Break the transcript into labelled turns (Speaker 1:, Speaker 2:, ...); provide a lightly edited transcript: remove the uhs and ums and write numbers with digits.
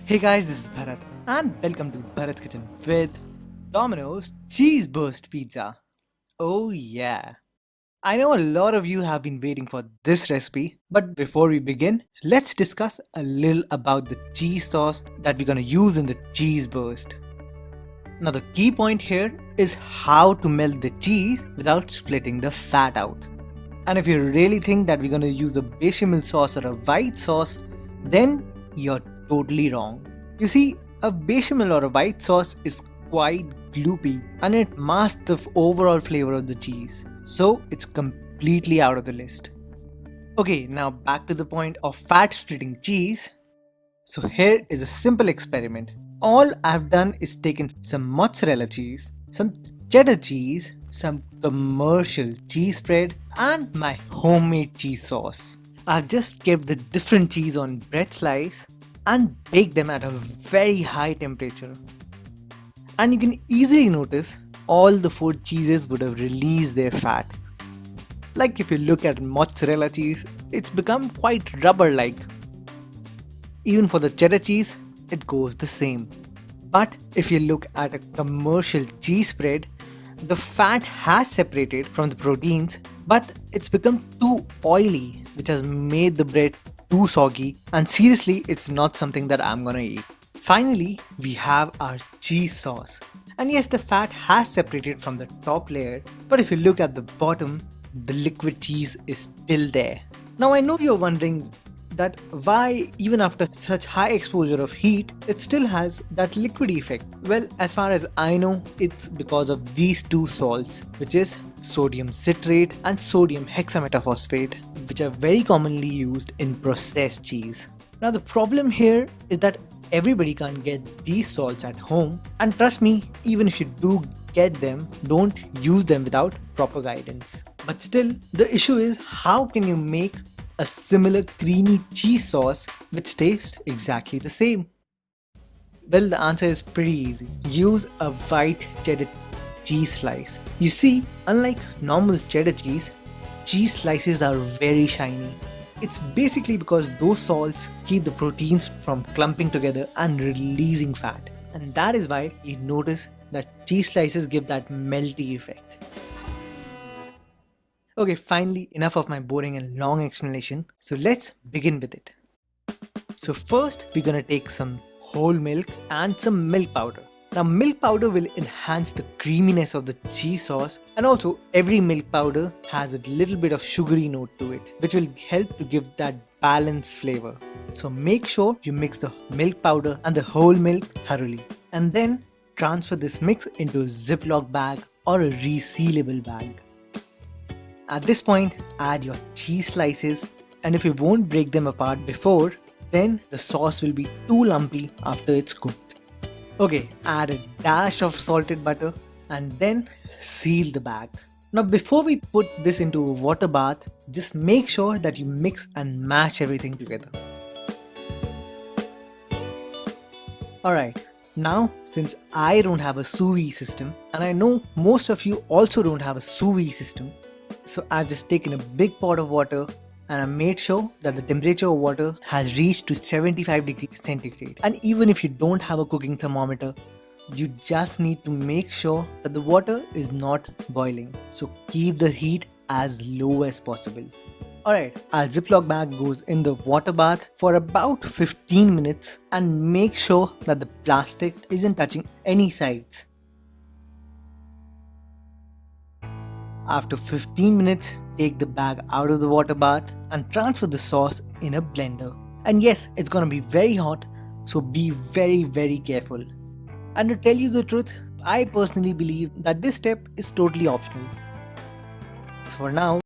Speaker 1: Hey guys, this is Bharat and welcome to Bharat's Kitchen with Domino's Cheese Burst Pizza. Oh yeah. I know a lot of you have been waiting for this recipe, but before we begin, let's discuss a little about the cheese sauce that we're gonna use in the cheese burst. Now the key point here is how to melt the cheese without splitting the fat out. And if you really think that we're gonna use a bechamel sauce or a white sauce, then you're totally wrong. You see, a bechamel or a white sauce is quite gloopy and it masks the overall flavor of the cheese, so it's completely out of the list. Okay, now back to the point of fat splitting cheese. So here is a simple experiment. All I've done is taken some mozzarella cheese, some cheddar cheese, some commercial cheese spread and my homemade cheese sauce. I've just kept the different cheese on bread slice and bake them at a very high temperature. And you can easily notice all the four cheeses would have released their fat. Like if you look at mozzarella cheese, it's become quite rubber-like. Even for the cheddar cheese, it goes the same. But if you look at a commercial cheese spread, the fat has separated from the proteins, but it's become too oily, which has made the bread too soggy, and seriously, it's not something that I'm gonna eat. Finally, we have our cheese sauce. And yes, the fat has separated from the top layer, but if you look at the bottom, the liquid cheese is still there. Now I know you're wondering that why even after such high exposure of heat, it still has that liquidy effect. Well, as far as I know, it's because of these two salts, which is sodium citrate and sodium hexametaphosphate, which are very commonly used in processed cheese. Now the problem here is that everybody can't get these salts at home, and trust me, even if you do get them, don't use them without proper guidance. But still, the issue is how can you make a similar creamy cheese sauce which tastes exactly the same? Well, the answer is pretty easy. Use a white cheddar cheese slice. You see, unlike normal cheddar cheese, cheese slices are very shiny. It's basically because those salts keep the proteins from clumping together and releasing fat. And that is why you notice that cheese slices give that melty effect. Okay, finally, enough of my boring and long explanation. So let's begin with it. So first, we're gonna take some whole milk and some milk powder. Now milk powder will enhance the creaminess of the cheese sauce, and also every milk powder has a little bit of sugary note to it, which will help to give that balanced flavor. So make sure you mix the milk powder and the whole milk thoroughly, and then transfer this mix into a Ziploc bag or a resealable bag. At this point, add your cheese slices, and if you won't break them apart before, then the sauce will be too lumpy after it's cooked. Okay, add a dash of salted butter and then seal the bag. Now before we put this into a water bath, just make sure that you mix and mash everything together. Alright, now since I don't have a sous vide system, and I know most of you also don't have a sous vide system, so I've just taken a big pot of water and I made sure that the temperature of water has reached to 75 degrees centigrade. And even if you don't have a cooking thermometer, you just need to make sure that the water is not boiling. So keep the heat as low as possible. Alright, our Ziploc bag goes in the water bath for about 15 minutes and make sure that the plastic isn't touching any sides. After 15 minutes, take the bag out of the water bath and transfer the sauce in a blender. And yes, it's gonna be very hot, so be very careful. And to tell you the truth, I personally believe that this step is totally optional. So for now,